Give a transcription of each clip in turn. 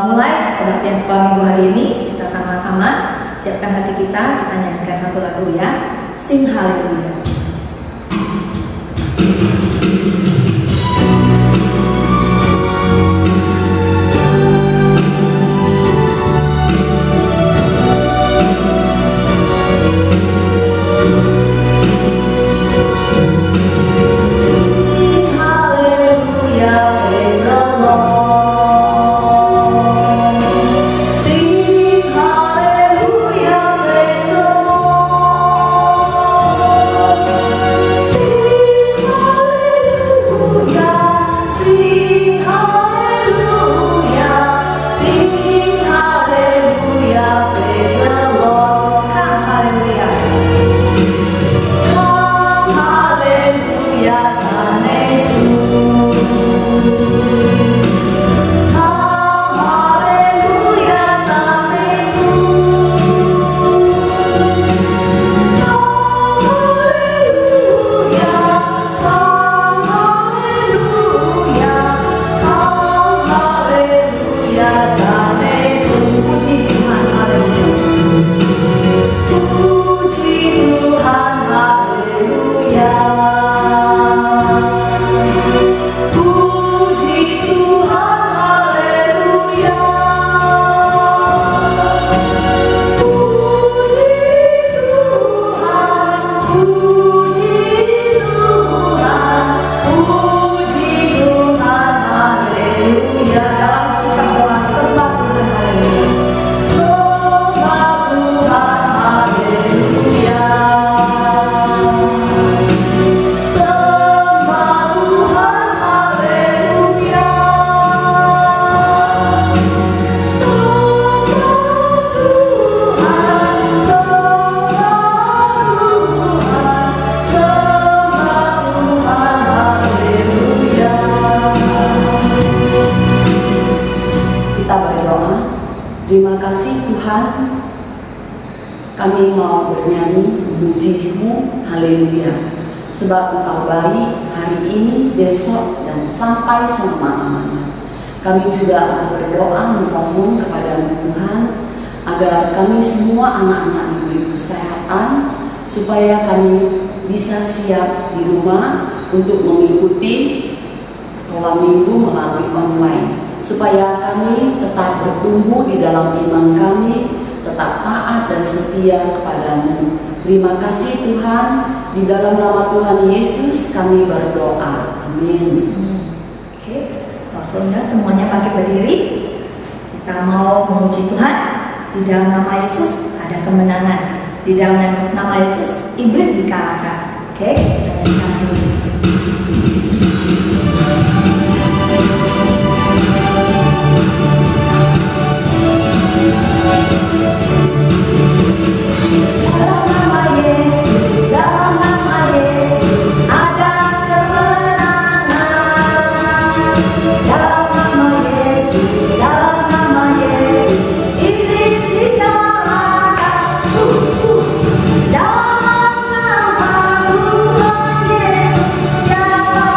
mulai kebaktian sekolah minggu hari ini, kita sama-sama siapkan hati kita nyanyikan satu lagu ya. Sing haleluya. Terima kasih Tuhan, kami mau bernyanyi memuji-Mu, haleluya. Sebab Engkau baik hari ini, besok, dan sampai selama-lamanya. Kami juga akan berdoa memohon kepada Tuhan, agar kami semua anak-anak diberi kesehatan, supaya kami bisa siap di rumah untuk mengikuti sekolah minggu melalui online. Supaya kami tetap bertumbuh di dalam iman kami, tetap taat dan setia kepadamu. Terima kasih Tuhan, di dalam nama Tuhan Yesus kami berdoa. Amin. Oke, maksudnya semuanya bangkit berdiri. Kita mau memuji Tuhan. Di dalam nama Yesus ada kemenangan. Di dalam nama Yesus iblis dikalahkan. Oke, terima kasih. Dalam nama Yesus, dalam nama Yesus ada kemenangan. Dalam nama Yesus, dalam nama Yesus iblis dikalahkan. Dalam nama Tuhan Yesus siapa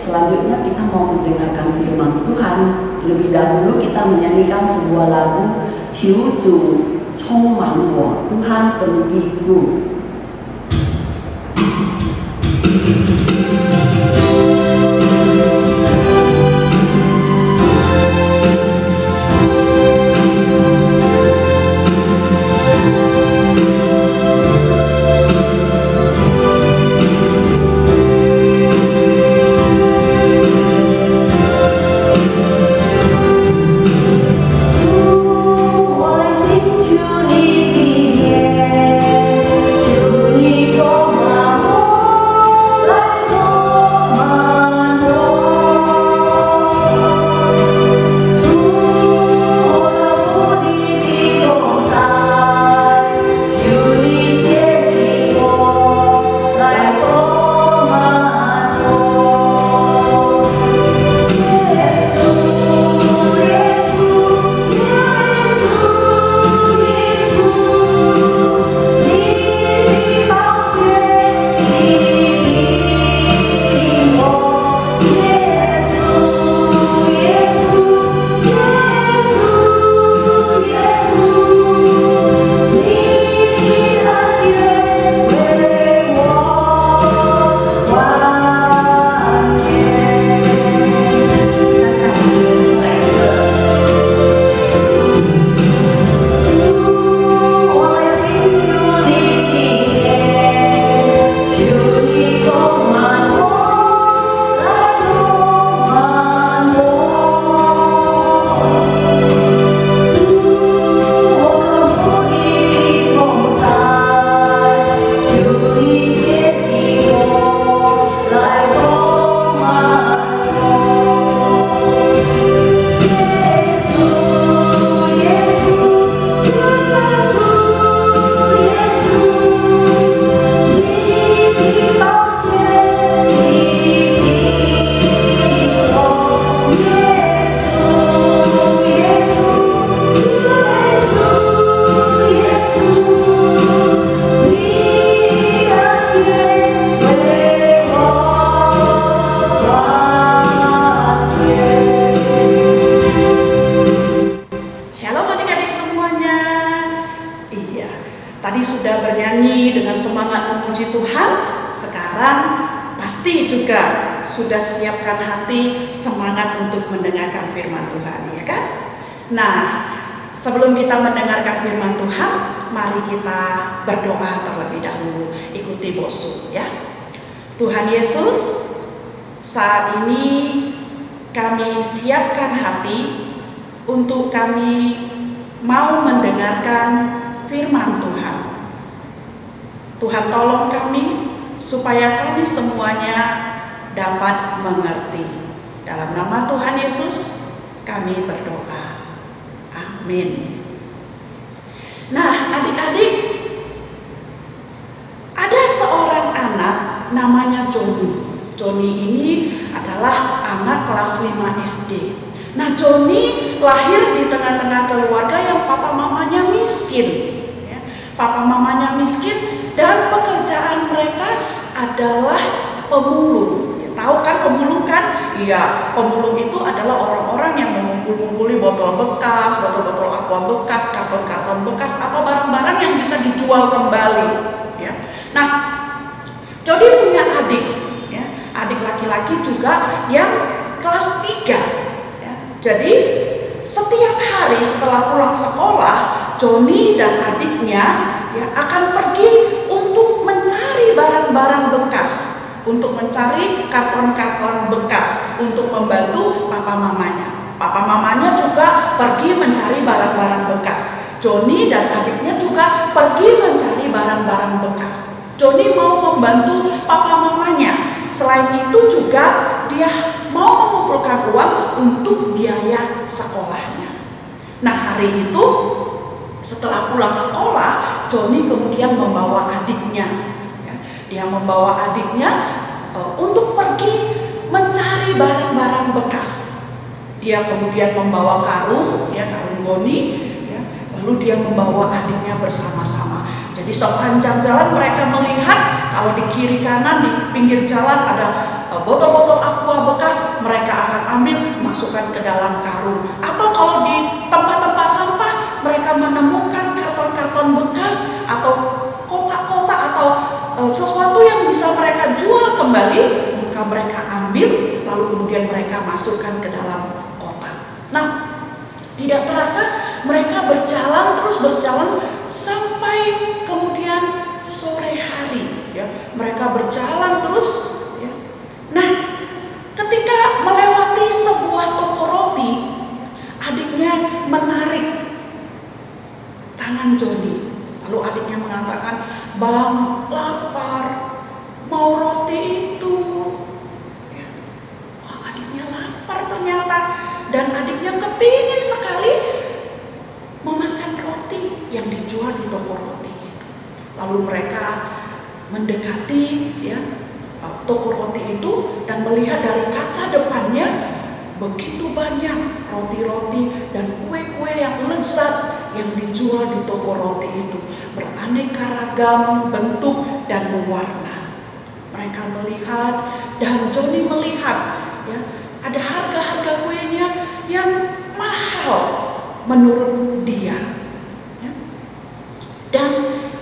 selanjutnya kita mau mendengarkan firman Tuhan. Lebih dahulu kita menyanyikan sebuah lagu Ciu Ju Chong Man Wo, Tuhan penuhiku. Sudah siapkan hati, semangat untuk mendengarkan firman Tuhan, ya kan? Nah, sebelum kita mendengarkan firman Tuhan, mari kita berdoa terlebih dahulu. Ikuti Bosu, ya. Tuhan Yesus, saat ini kami siapkan hati untuk kami mau mendengarkan firman Tuhan. Tuhan tolong kami supaya kami semuanya dapat mengerti. Dalam nama Tuhan Yesus kami berdoa. Amin. Nah, adik-adik, ada seorang anak namanya Joni. Joni ini adalah anak kelas 5 SD. Nah, Joni lahir di tengah-tengah keluarga yang papa mamanya miskin. Papa mamanya miskin dan pekerjaan mereka adalah pemulung. Tahu kan pemulung kan? Iya, pemulung itu adalah orang-orang yang mengumpul-ngumpuli botol bekas, botol-botol aqua bekas, karton-karton bekas, atau barang-barang yang bisa dijual kembali. Ya. Nah, Jody punya adik, ya, adik laki-laki juga yang kelas 3. Ya. Jadi setiap hari setelah pulang sekolah, Joni dan adiknya ya akan pergi untuk mencari barang-barang bekas, untuk mencari karton-karton bekas untuk membantu papa mamanya. Papa mamanya juga pergi mencari barang-barang bekas. Joni dan adiknya juga pergi mencari barang-barang bekas. Joni mau membantu papa mamanya. Selain itu juga dia mau mengumpulkan uang untuk biaya sekolahnya. Nah, hari itu setelah pulang sekolah, Joni kemudian membawa adiknya. Dia membawa adiknya untuk pergi mencari barang-barang bekas. Dia kemudian membawa karung, ya, karung goni, ya, lalu dia membawa adiknya bersama-sama. Jadi sepanjang jalan mereka melihat kalau di kiri kanan di pinggir jalan ada botol-botol aqua bekas ambil, masukkan ke dalam karung. Atau kalau di tempat-tempat sampah mereka menemukan karton-karton bekas atau kotak-kotak atau sesuatu yang bisa mereka jual kembali, maka mereka ambil lalu kemudian mereka masukkan ke dalam kotak. Nah, tidak terasa mereka berjalan terus berjalan sampai kemudian sore hari, ya. Mereka berjalan terus, ya. Nah, ketika melewati sebuah toko roti, adiknya menarik tangan Joni. Lalu adiknya mengatakan, "Bang, lapar, mau roti itu." Ya. Wah, adiknya lapar ternyata, dan adiknya kepingin sekali memakan roti yang dijual di toko roti itu. Lalu mereka mendekati, ya, toko roti itu dan melihat dari kaca depannya begitu banyak roti-roti dan kue-kue yang lezat yang dijual di toko roti itu, beraneka ragam bentuk dan warna. Mereka melihat dan Joni melihat, ya, ada harga-harga kuenya yang mahal menurut dia, ya. Dan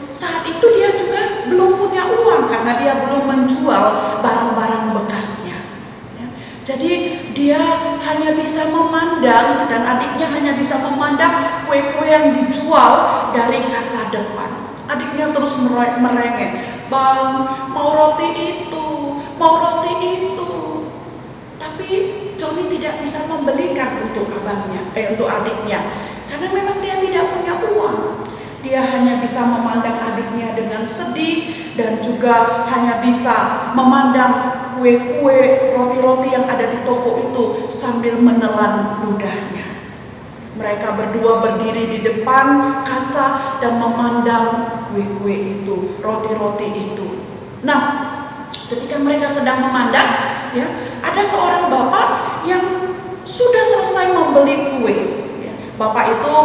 saat itu dia juga belum punya uang karena dia belum menjual barang-barang bekasnya, ya. Jadi dia hanya bisa memandang, dan adiknya hanya bisa memandang kue-kue yang dijual dari kaca depan. Adiknya terus merengek, "Bang, mau roti itu, mau roti itu." Tapi Joni tidak bisa membelikan untuk untuk adiknya, karena memang dia tidak punya uang. Dia hanya bisa memandang adiknya dengan sedih dan juga hanya bisa memandang kue-kue, roti-roti yang ada di toko itu sambil menelan ludahnya. Mereka berdua berdiri di depan kaca dan memandang kue-kue itu, roti-roti itu. Nah, ketika mereka sedang memandang, ya, ada seorang bapak yang sudah selesai membeli kue. Ya. Bapak itu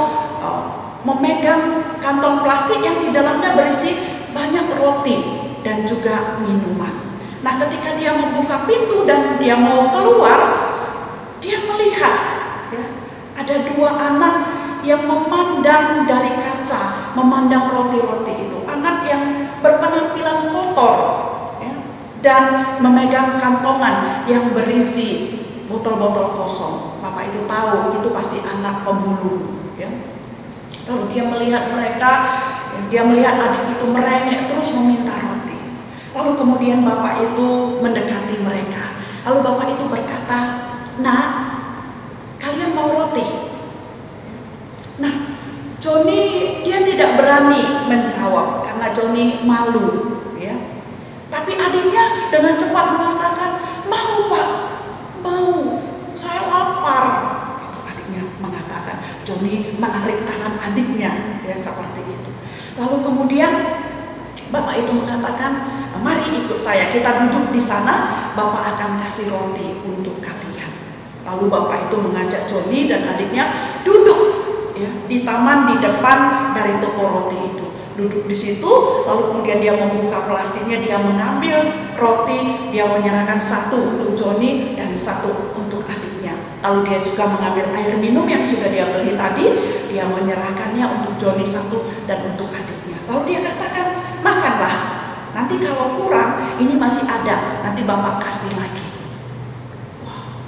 memegang kantong plastik yang di dalamnya berisi banyak roti dan juga minuman. Nah, ketika dia membuka pintu dan dia mau keluar, dia melihat, ya, ada dua anak yang memandang dari kaca, memandang roti-roti itu. Anak yang berpenampilan kotor, ya, dan memegang kantongan yang berisi botol-botol kosong. Bapak itu tahu itu pasti anak pemulung, ya. Lalu dia melihat mereka, ya, dia melihat adik itu merengek terus meminta roti. Lalu kemudian bapak itu mendekati mereka. Lalu bapak itu berkata, "Nak, kalian mau roti?" Nah, Joni dia tidak berani menjawab karena Joni malu, ya. Tapi adiknya dengan cepat mengatakan, "Mau, Pak, mau, saya lapar." Itu adiknya mengatakan. Joni menarik tangan adiknya, ya, seperti itu. Lalu kemudian bapak itu mengatakan, "Mari ikut saya, kita duduk di sana, bapak akan kasih roti untuk kalian." Lalu bapak itu mengajak Joni dan adiknya duduk, ya, di taman di depan dari toko roti itu. Duduk di situ, lalu kemudian dia membuka plastiknya, dia mengambil roti, dia menyerahkan satu untuk Joni dan satu untuk adiknya. Lalu dia juga mengambil air minum yang sudah dia beli tadi, dia menyerahkannya untuk Joni satu dan untuk adiknya. Lalu dia katakan, "Makanlah, nanti kalau kurang ini masih ada, nanti bapak kasih lagi." Wah,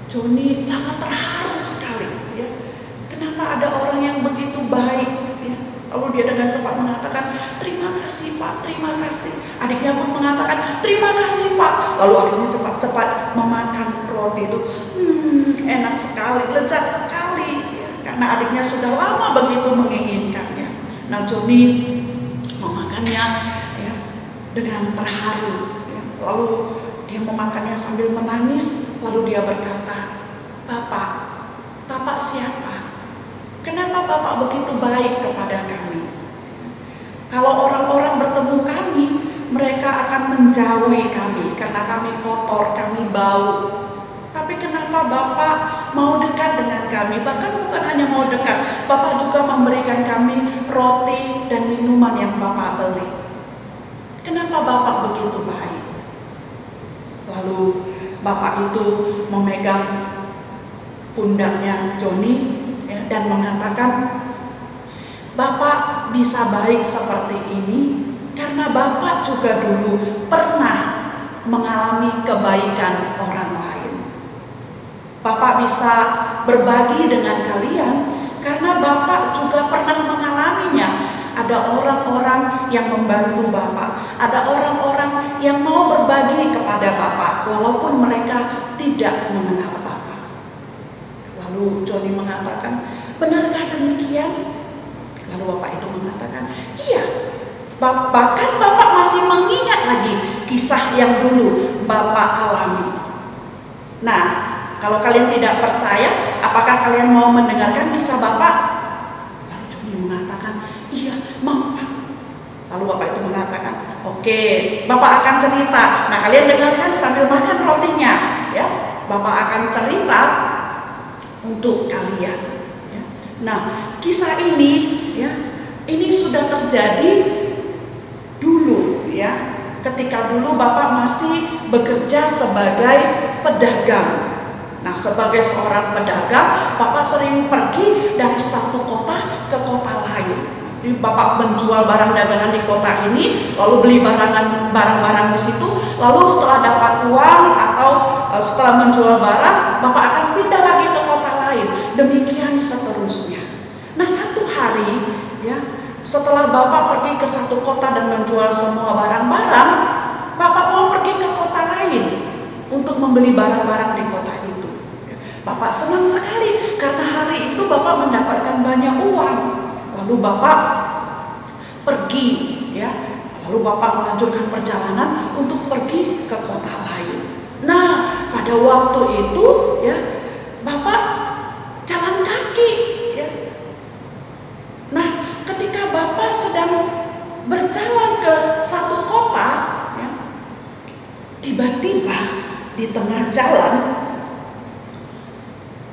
Joni sangat terharu sekali, ya. Kenapa ada orang yang begitu baik, ya? Lalu dia dengan cepat mengatakan, "Terima kasih, Pak, terima kasih." Adiknya pun mengatakan, "Terima kasih, Pak." Lalu adiknya cepat-cepat memakan roti itu. Enak sekali, lezat sekali, ya, karena adiknya sudah lama begitu menginginkannya. Nah, Joni memakannya, ya, dengan terharu, ya. Lalu dia memakannya sambil menangis. Lalu dia berkata, "Bapak, Bapak siapa? Kenapa Bapak begitu baik kepada kami? Kalau orang-orang bertemu kami, mereka akan menjauhi kami karena kami kotor, kami bau. Tapi kenapa Bapak mau dekat dengan kami? Bahkan bukan hanya mau dekat, Bapak juga memberikan kami roti dan minuman yang Bapak beli. Kenapa Bapak begitu baik?" Lalu Bapak itu memegang pundaknya Joni ya, dan mengatakan, Bapak bisa baik seperti ini karena Bapak juga dulu pernah mengalami kebaikan orang lain. Bapak bisa berbagi dengan kalian karena Bapak juga pernah mengalaminya. Ada orang-orang yang membantu Bapak, ada orang-orang yang mau berbagi kepada Bapak walaupun mereka tidak mengenal Bapak. Lalu Joni mengatakan, benarkah demikian? Lalu Bapak itu mengatakan, iya. Bahkan Bapak masih mengingat lagi kisah yang dulu Bapak alami. Nah, kalau kalian tidak percaya, apakah kalian mau mendengarkan kisah Bapak? Lalu Joni mengatakan, iya, mau Pak. Lalu Bapak itu mengatakan, oke, Bapak akan cerita. Nah, kalian dengarkan sambil makan rotinya, ya. Bapak akan cerita untuk kalian. Ya. Nah, kisah ini, ya, ini sudah terjadi dulu, ya. Ketika dulu Bapak masih bekerja sebagai pedagang. Nah, sebagai seorang pedagang, Bapak sering pergi dari satu kota ke kota lain. Jadi Bapak menjual barang dagangan di kota ini, lalu beli barang-barang di situ, lalu setelah dapat uang atau setelah menjual barang, Bapak akan pindah lagi ke kota lain. Demikian seterusnya. Nah, satu hari, ya, setelah Bapak pergi ke satu kota dan menjual semua barang-barang, Bapak mau pergi ke kota lain untuk membeli barang-barang di kota itu. Bapak senang sekali karena hari itu Bapak mendapatkan banyak uang. Lalu Bapak pergi, ya. Lalu Bapak melanjutkan perjalanan untuk pergi ke kota lain. Nah, pada waktu itu, ya, Bapak jalan kaki, ya. Nah, ketika Bapak sedang berjalan ke satu kota, ya, tiba-tiba di tengah jalan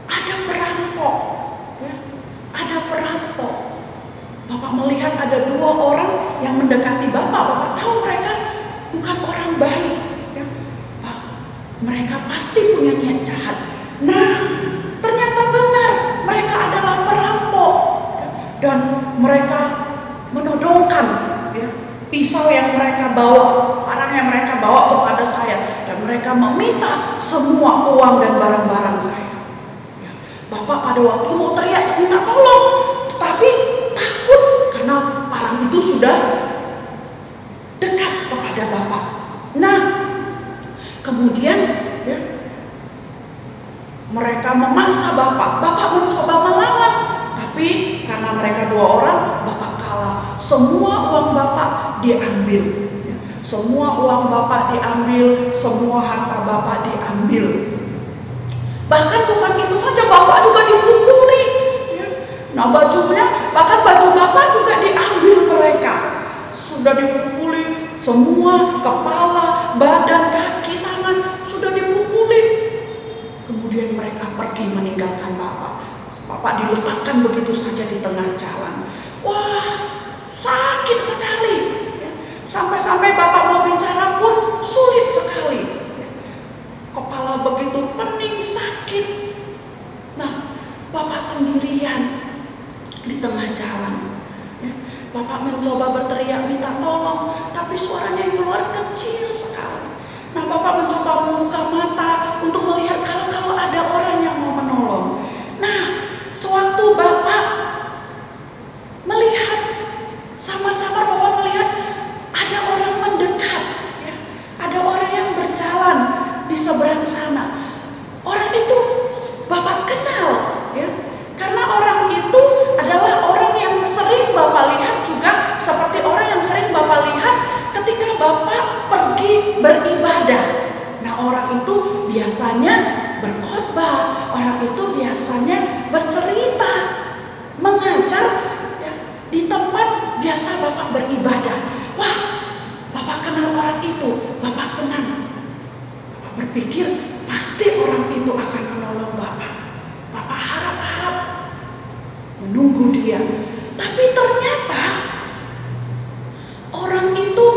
ada perampok, ya, ada perampok. Bapak melihat ada dua orang yang mendekati Bapak. Bapak tahu mereka bukan orang baik, ya. Mereka pasti punya niat jahat. Nah, ternyata benar mereka adalah perampok, ya. Dan mereka menodongkan, ya, pisau yang mereka bawa, parang yang mereka bawa kepada saya, dan mereka meminta semua uang dan barang-barang saya. Ya. Bapak pada waktu mau teriak minta tolong, tetapi takut karena parang itu sudah dekat kepada Bapak. Nah, kemudian, ya, mereka memaksa Bapak. Bapak mencoba melawan, tapi karena mereka dua orang, Bapak kalah. Semua uang Bapak diambil, ya. Semua uang Bapak diambil, semua harta Bapak diambil. Bahkan bukan itu saja, Bapak juga dipukuli, ya. Nah, bajunya, bahkan baju Bapak juga diambil mereka. Sudah dipukuli, semua kepala, badan, kaki, tangan sudah dipukuli. Kemudian mereka pergi meninggalkan Bapak. Bapak diletakkan begitu saja di tengah jalan. Wah, sakit sekali. Sampai-sampai Bapak mau bicara pun sulit sekali. Kepala begitu pening, sakit. Nah, Bapak sendirian di tengah jalan. Bapak mencoba berteriak minta tolong, tapi suaranya yang keluar kecil sekali. Nah, Bapak mencoba membuka mata untuk melihat kalau ada orang yang mau menolong. Nah, sewaktu Bapak melihat, sama-sama Bapak melihat ada orang mendekat, ya. Ada orang yang berjalan di seberang sana. Orang itu Bapak kenal, ya. Karena orang itu adalah orang yang sering Bapak lihat juga seperti orang yang sering Bapak lihat ketika Bapak pergi beribadah. Nah, orang itu biasanya berkhotbah, orang itu biasanya bercerita, mengajar, ya, di tempat biasa Bapak beribadah. Wah, Bapak kenal orang itu, Bapak senang. Bapak berpikir pasti orang itu akan menolong Bapak. Bapak harap-harap menunggu dia. Tapi ternyata orang itu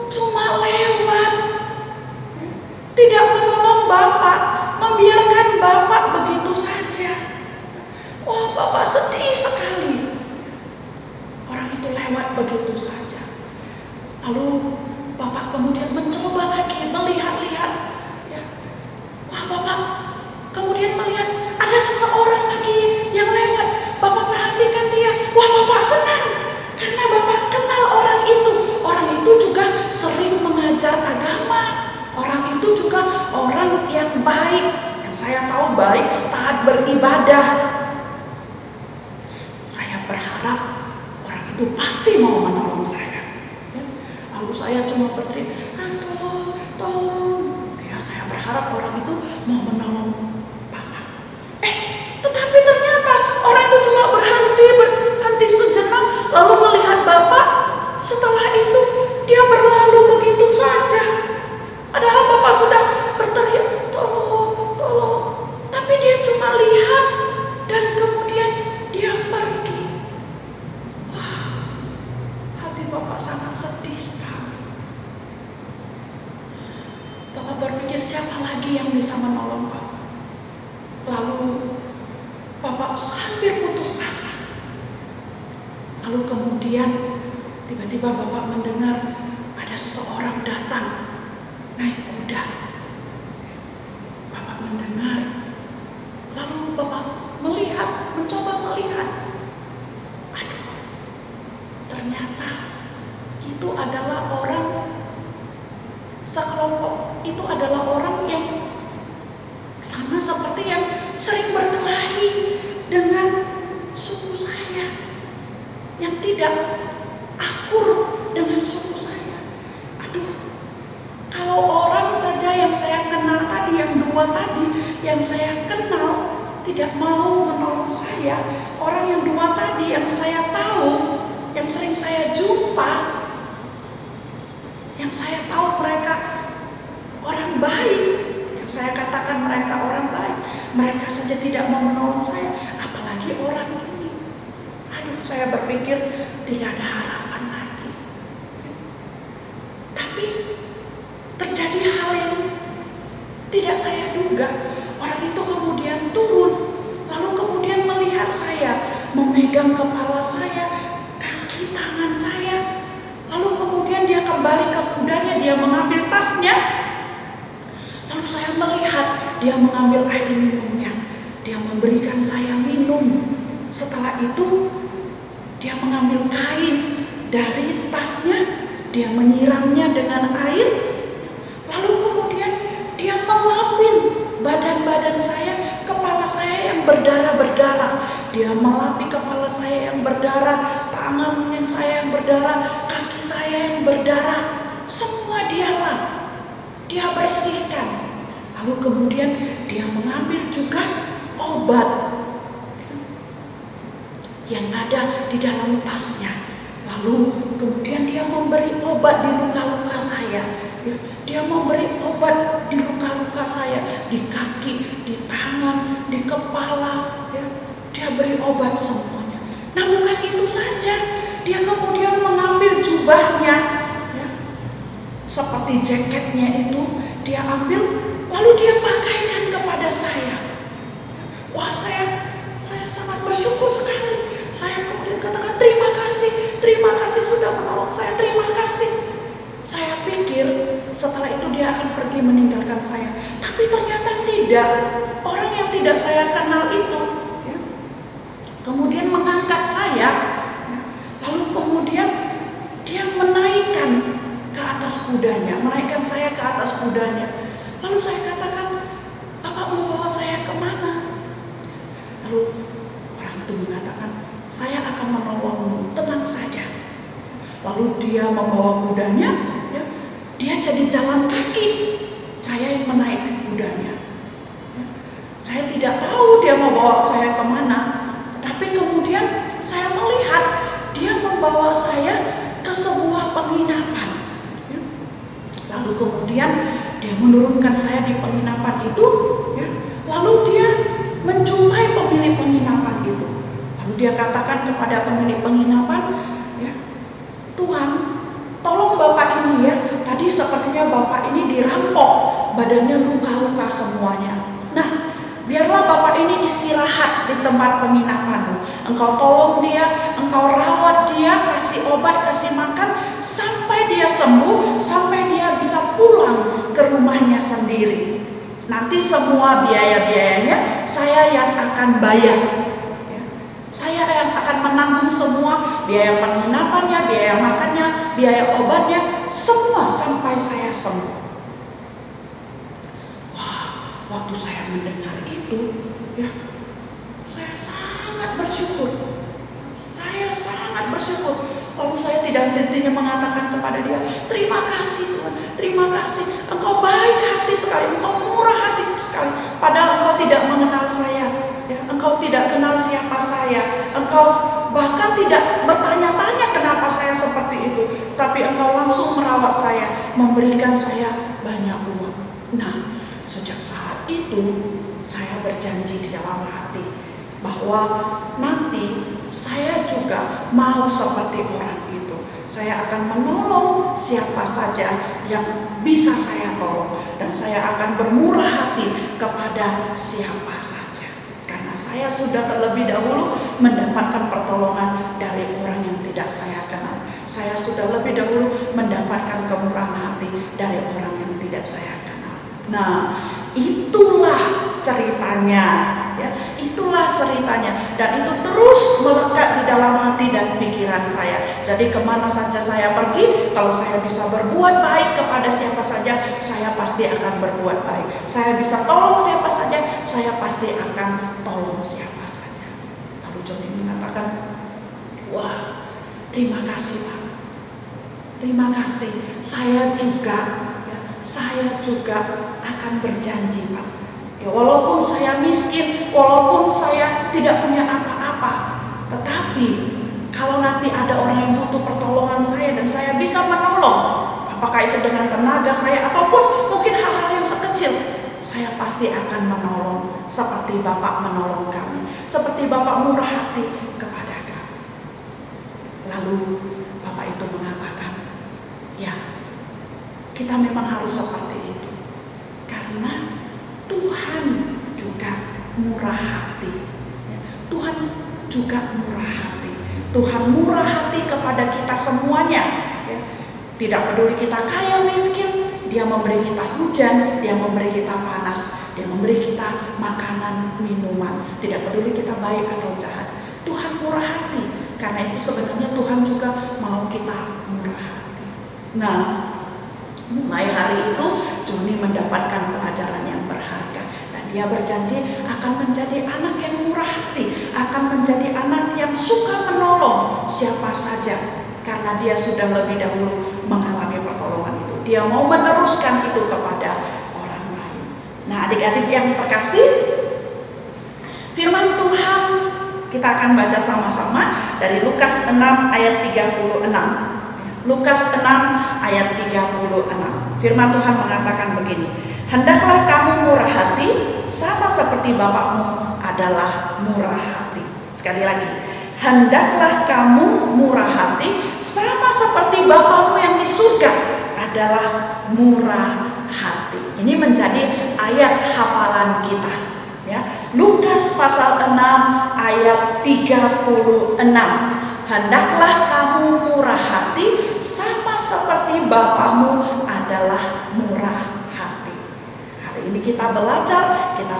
cuma lewat, tidak menolong Bapak, membiarkan Bapak begitu saja. baik, yang saya tahu baik, taat beribadah. Saya berharap orang itu pasti mau menolong saya. Lalu saya cuma berteriak, tolong, tolong. Ya, saya berharap orang itu mau menolong Bapak. Tetapi ternyata orang itu cuma berhenti sejenak, lalu melihat Bapak. Setelah itu dia berlalu begitu saja. Padahal Bapak sudah berteriak, tolong, tolong. Tapi dia cuma lihat dan kemudian dia pergi. Wah, hati Bapak sangat sedih sekali. Bapak berpikir siapa lagi yang bisa menolong Bapak. Lalu Bapak hampir putus asa. Lalu kemudian tiba-tiba Bapak mendengar ada seseorang datang naik kuda. Bapak mendengar, lalu Bapak mencoba melihat. Aduh, ternyata itu adalah orang sekelompok, itu adalah orang yang sama seperti yang sering berkelahi dengan suku saya, yang tidak akur dengan suku saya. Aduh, kalau orang saja yang saya kenal tadi, yang dua tadi, yang saya kenal tidak mau menolong saya, orang yang dua tadi yang saya tahu, yang sering saya jumpa, yang saya tahu mereka orang baik, yang saya katakan mereka orang baik, mereka saja tidak mau menolong saya, apalagi orang ini. Aduh, saya berpikir tidak ada harapan lagi. Tapi terjadi hal yang tidak saya duga. Orang itu kemudian turun, lalu kemudian melihat saya, memegang kepala saya, kaki tangan saya, lalu kemudian dia kembali ke kudanya, dia mengambil tasnya. Lalu saya melihat dia mengambil air minumnya, dia memberikan saya minum. Setelah itu dia mengambil kain dari tasnya, dia menyiramnya dengan air, lalu kemudian dia melapin badan saya, kepala saya yang berdarah-berdarah. Dia melapi kepala saya yang berdarah, tangan saya yang berdarah, kaki saya yang berdarah. Semua dia lap, dia bersihkan. Lalu kemudian dia mengambil juga obat yang ada di dalam tasnya. Lalu kemudian dia memberi obat di luka-luka saya. Dia memberi obat di luka-luka saya, di kaki, di tangan, di kepala. Dia beri obat semuanya. Nah, bukan itu saja. Dia kemudian mengambil jubahnya, seperti jaketnya itu, dia ambil, lalu dia pakaikan kepada saya. Wah, saya sangat bersyukur sekali. Saya kemudian katakan terima kasih sudah menolong saya, terima kasih. Saya pikir setelah itu dia akan pergi meninggalkan saya, tapi ternyata tidak. Orang yang tidak saya kenal itu kemudian mengangkat saya, lalu kemudian dia menaikkan ke atas kudanya, menaikkan saya ke atas kudanya. Lalu saya katakan, Bapak mau bawa saya kemana? Lalu orang itu mengatakan, saya akan menolongmu, tenang saja. Lalu dia membawa kudanya, dia jadi jalan kaki, saya yang menaiki kudanya. Saya tidak tahu dia mau bawa saya kemana, tapi kemudian saya melihat dia membawa saya ke sebuah penginapan. Lalu kemudian dia menurunkan saya di penginapan itu, lalu dia menjumpai pemilik penginapan itu. Lalu dia katakan kepada pemilik penginapan, Tuhan, tolong Bapak ini tadi sepertinya Bapak ini dirampok, badannya luka-luka semuanya. Nah, biarlah Bapak ini istirahat di tempat penginapan. Engkau tolong dia, engkau rawat dia, kasih obat, kasih makan, sampai dia sembuh, sampai dia bisa pulang ke rumahnya sendiri. Nanti semua biaya-biayanya saya yang akan bayar. Saya yang akan menanggung semua biaya penginapannya, biaya makannya, biaya obatnya, semua sampai saya sembuh. Wah, waktu saya mendengar itu, ya, saya sangat bersyukur. Saya sangat bersyukur. Lalu saya tidak henti-hentinya mengatakan kepada dia, terima kasih Tuhan, terima kasih. Engkau baik hati sekali, engkau murah hati sekali. Padahal engkau tidak mengenal saya, ya, engkau tidak kenal siapa saya, engkau bahkan tidak bertanya-tanya kenapa saya seperti itu. Tapi engkau langsung merawat saya, memberikan saya banyak uang. Nah, sejak saat itu saya berjanji di dalam hati bahwa nanti saya juga mau seperti orang itu. Saya akan menolong siapa saja yang bisa saya tolong, dan saya akan bermurah hati kepada siapa saja, karena saya sudah terlebih dahulu mendapatkan pertolongan dari orang yang tidak saya kenal. Saya sudah lebih dahulu mendapatkan kemurahan hati dari orang yang tidak saya kenal. Nah, itulah ceritanya, ya, itulah ceritanya, dan itu terus melekat di dalam hati dan pikiran saya. Jadi kemana saja saya pergi, kalau saya bisa berbuat baik kepada siapa saja, saya pasti akan berbuat baik. Saya bisa tolong siapa saja, saya pasti akan tolong siapa saja. Lalu Johnny mengatakan, wah, terima kasih Pak, terima kasih. Saya juga akan berjanji Pak. Ya, walaupun saya miskin, walaupun saya tidak punya apa-apa, tetapi kalau nanti ada orang yang butuh pertolongan saya dan saya bisa menolong, apakah itu dengan tenaga saya ataupun mungkin hal-hal yang sekecil, saya pasti akan menolong seperti Bapak menolong kami, seperti Bapak murah hati kepada kami. Lalu Bapak itu mengatakan, ya, kita memang harus seperti itu, karena Tuhan juga murah hati. Tuhan juga murah hati. Tuhan murah hati kepada kita semuanya. Tidak peduli kita kaya miskin, Dia memberi kita hujan, Dia memberi kita panas, Dia memberi kita makanan, minuman. Tidak peduli kita baik atau jahat, Tuhan murah hati. Karena itu sebenarnya Tuhan juga mau kita murah hati. Nah, mulai hari itu Johnny mendapatkan pelajaran yang berharga, dan dia berjanji akan menjadi anak yang murah hati, akan menjadi anak yang suka menolong siapa saja, karena dia sudah lebih dahulu mengalami pertolongan itu. Dia mau meneruskan itu kepada orang lain. Nah, adik-adik yang terkasih, firman Tuhan kita akan baca sama-sama dari Lukas 6 ayat 36. Lukas 6 ayat 36. Firman Tuhan mengatakan begini, hendaklah kamu murah hati sama seperti Bapakmu adalah murah hati. Sekali lagi, hendaklah kamu murah hati sama seperti Bapakmu yang di surga adalah murah hati. Ini menjadi ayat hafalan kita, ya. Lukas pasal 6 ayat 36. Hendaklah kamu murah hati sama seperti Bapamu adalah murah hati. Hari ini kita belajar, kita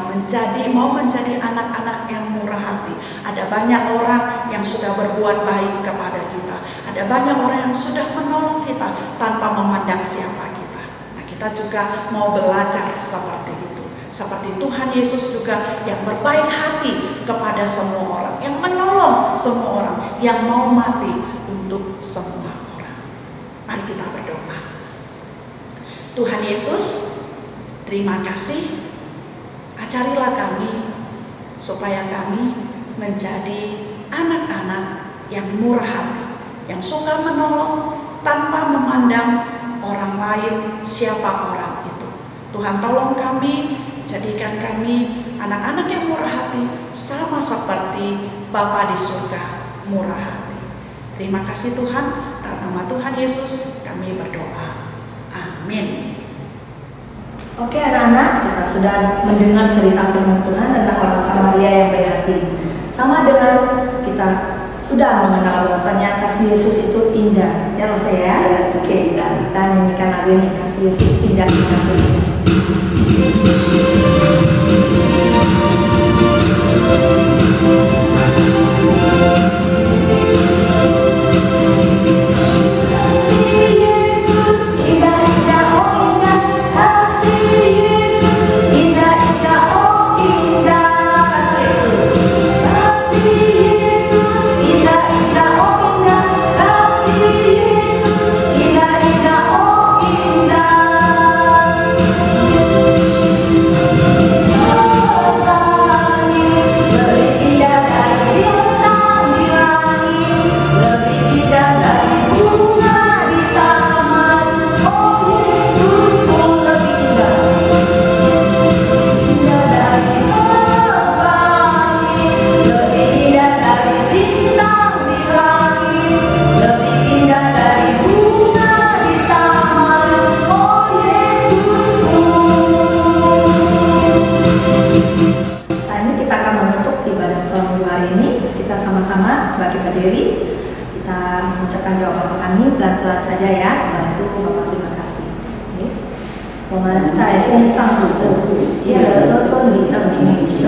mau menjadi anak-anak yang murah hati. Ada banyak orang yang sudah berbuat baik kepada kita. Ada banyak orang yang sudah menolong kita tanpa memandang siapa kita. Nah, kita juga mau belajar seperti itu. Seperti Tuhan Yesus juga yang berbaik hati kepada semua orang, yang menolong semua orang, yang mau mati untuk semua orang. Mari kita berdoa. Tuhan Yesus, terima kasih. Ajarilah kami supaya kami menjadi anak-anak yang murah hati, yang suka menolong tanpa memandang orang lain siapa orang itu. Tuhan tolong kami, jadikan kami anak-anak yang murah hati sama seperti Bapa di surga murah hati. Terima kasih Tuhan, dalam nama Tuhan Yesus kami berdoa. Amin. Oke anak-anak, kita sudah mendengar cerita firman Tuhan tentang orang Samaria yang baik hati. Sama dengan kita sudah mengenal bahwasanya kasih Yesus itu indah. Ya loh saya. Oke, kita nyanyikan lagu ini, kasih Yesus indah. Kasih Yesus indah, oh indah, kasih Yesus indah. bagi berdiri. Kita mengucapkan doa Bapa kami pelan-pelan saja ya. Setelah itu Bapa terima kasih. Oke. 我们在天上的父，耶和华说你的名为圣，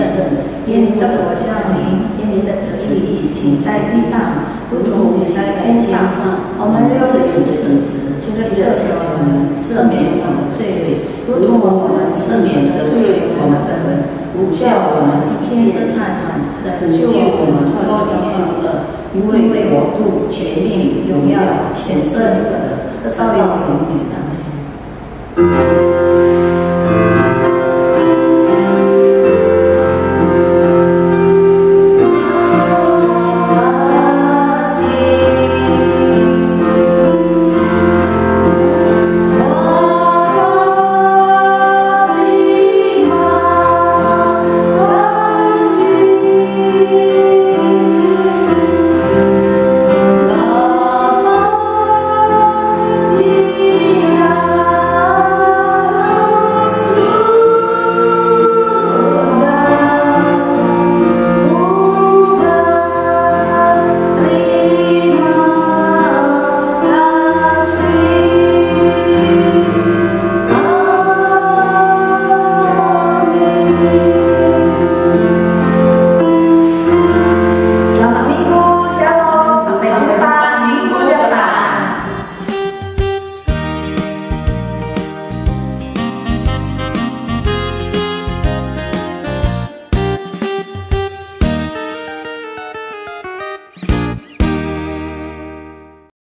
愿你的国降临，愿你的旨意行在地上，如同行在天上。我们六日有时，求你赦我们，赦免我们的罪，如同我们赦免得罪我们的人，不叫我们一见试探，拯救我们脱离凶恶。因为国度、权柄、荣耀、全是你的，这到永远。阿门。